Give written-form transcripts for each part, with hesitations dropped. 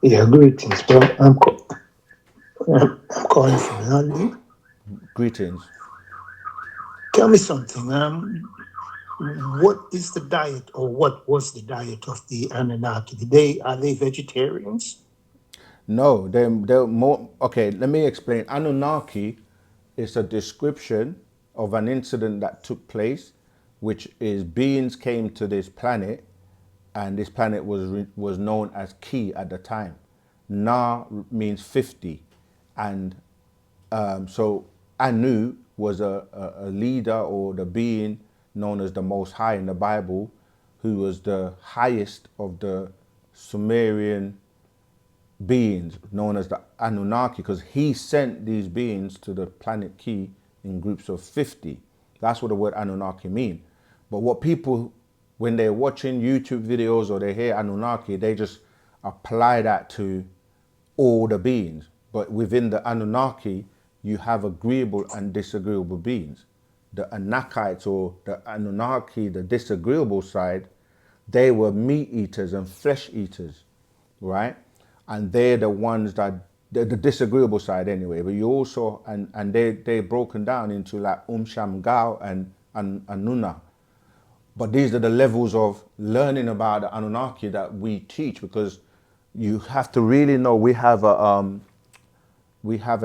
Yeah, greetings. Well, I'm calling from London. Greetings. Tell me something. What is the diet, or what was the diet of the Anunnaki? Are they vegetarians? No, they're more. Okay, let me explain. Anunnaki is a description of an incident that took place, which is beings came to this planet, and this planet was known as Ki at the time. Na means 50, and so Anu was a leader or the being known as the Most High in the Bible, who was the highest of the Sumerian beings known as the Anunnaki, because he sent these beings to the planet Ki in groups of 50. That's what the word Anunnaki mean. But what people, when they're watching YouTube videos or they hear Anunnaki, they just apply that to all the beings. But within the Anunnaki, you have agreeable and disagreeable beings. The Anakites, or the Anunnaki, the disagreeable side, they were meat eaters and flesh eaters, right? And they're the ones that the disagreeable side anyway. But you also and they're broken down into like Shamgao and Nuna. But these are the levels of learning about the Anunnaki that we teach, because you have to really know we have an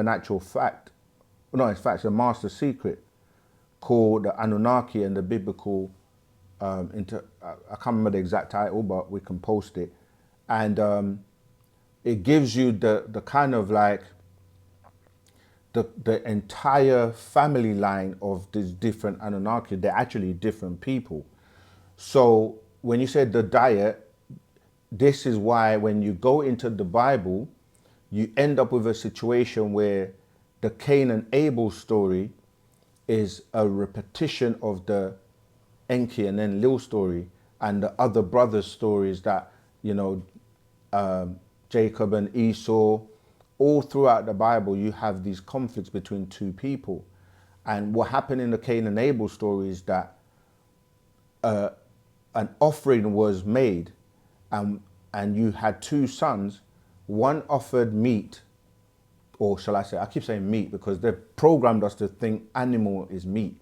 actual fact. No, in fact, it's a master secret called the Anunnaki and the biblical. I can't remember the exact title, but we can post it, and it gives you the kind of like the entire family line of these different Anunnaki. They're actually different people. So when you said the diet, this is why when you go into the Bible, you end up with a situation where the Cain and Abel story is a repetition of the Enki and Enlil story and the other brothers' stories that, you know, Jacob and Esau. All throughout the Bible, you have these conflicts between two people. And what happened in the Cain and Abel story is that an offering was made, and you had two sons. One offered meat, or shall I say, I keep saying meat because they've programmed us to think animal is meat,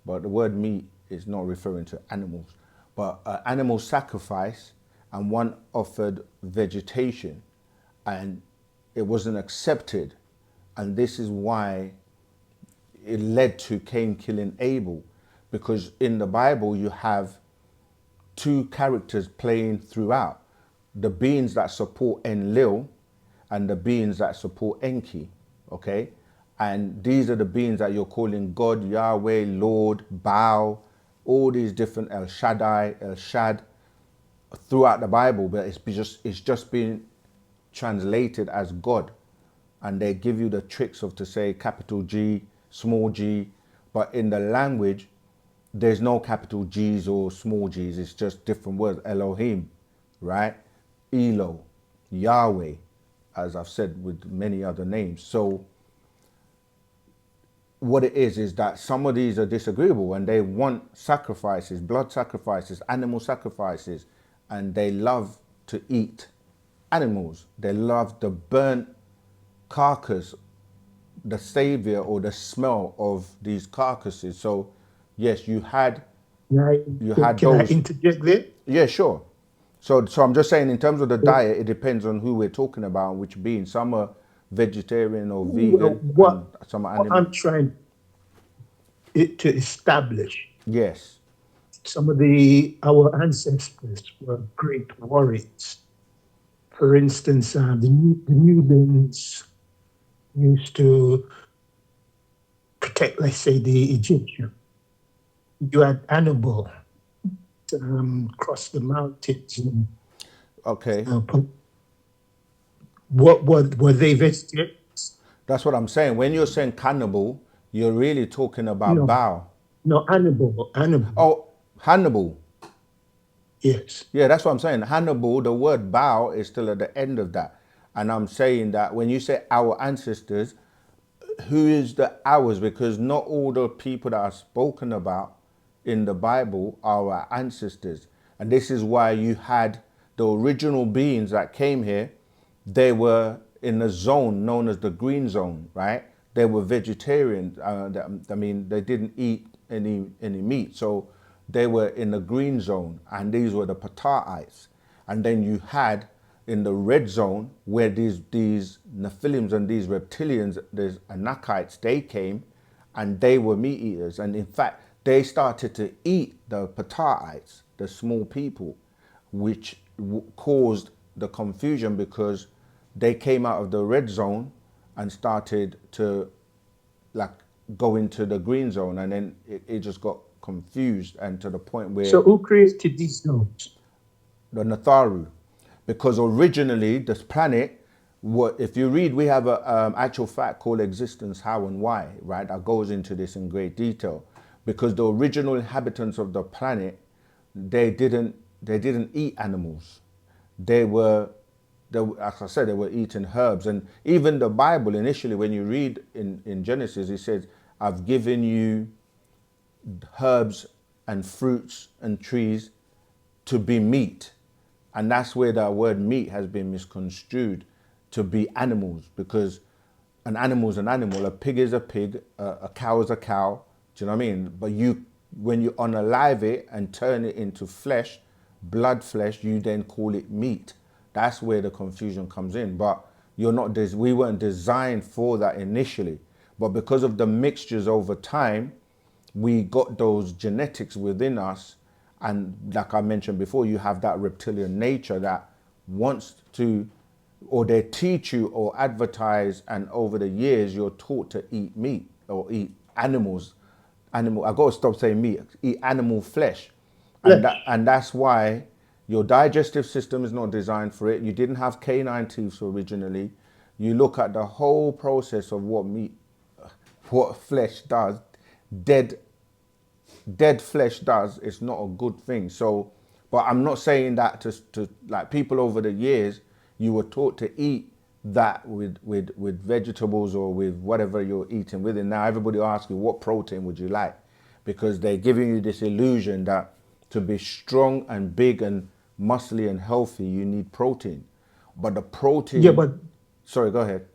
but the word meat is not referring to animals. But animal sacrifice, and one offered vegetation, and it wasn't accepted. And this is why it led to Cain killing Abel, because in the Bible you have two characters playing throughout: the beings that support Enlil and the beings that support Enki. Okay, and these are the beings that you're calling God, Yahweh, Lord, Baal, all these different El Shaddai, El Shad throughout the Bible, but it's just being translated as God, and they give you the tricks of to say capital G, small g, but in the language there's no capital G's or small g's. It's just different words. Elohim, right? Elo, Yahweh, as I've said with many other names. So what it is that some of these are disagreeable and they want sacrifices, blood sacrifices, animal sacrifices, and they love to eat animals. They love the burnt carcass, the savior or the smell of these carcasses. So yes, you had Can I those. interject there? Yeah, sure. So I'm just saying, in terms of the diet, it depends on who we're talking about and which being. Some are vegetarian or Well, vegan, and some are what animal. I'm trying to establish, Yes. some of our ancestors were great warriors. For instance, the Nubians used to protect, let's say, the Egyptian. You had Annibal cross the mountains. And, Okay. what were they vegetarians? That's what I'm saying. When you're saying cannibal, you're really talking about No, Bao. no, Annibal. Oh, Hannibal. Yes. Yeah, that's what I'm saying. Hannibal, the word Bao is still at the end of that. And I'm saying that when you say our ancestors, who is the ours? Because not all the people that are spoken about in the Bible are our ancestors. And this is why you had the original beings that came here. they were in a zone known as the green zone, right? They were vegetarian. I mean, they didn't eat any meat, so they were in the green zone, and these were the Pataites. And then you had in the red zone where these Nephilims and these reptilians, these Anakites, they came, and they were meat eaters. And in fact, they started to eat the Pataites, the small people, which caused the confusion because they came out of the red zone and started to like go into the green zone, and then it just got confused, and to the point where So who created these zones? the Natharu, because originally this planet, what if you read, we have a actual fact called Existence, How and Why, right? That goes into this in great detail, because the original inhabitants of the planet, they didn't eat animals. They were, as I said, they were eating herbs, and even the Bible initially, when you read in Genesis, it says, "I've given you herbs and fruits and trees to be meat." And that's where the word meat has been misconstrued to be animals, because an animal is an animal, a pig is a pig, a cow is a cow. Do you know what I mean? But when you unalive it and turn it into flesh, blood flesh, you then call it meat. That's where the confusion comes in. But we weren't designed for that initially. But because of the mixtures over time, we got those genetics within us, and like I mentioned before, you have that reptilian nature that wants to, or they teach you or advertise, and over the years you're taught to eat meat or eat I gotta stop saying meat, eat animal flesh. Flesh. And that's why your digestive system is not designed for it. You didn't have canine teeth originally. You look at the whole process of what flesh does, dead dead flesh does, it's not a good thing. So, but I'm not saying that to like people over the years, you were taught to eat that with vegetables or with whatever you're eating with it. Now everybody asks you, what protein would you like? Because they're giving you this illusion that to be strong and big and muscly and healthy, you need protein. But the Yeah, protein, but sorry, go ahead.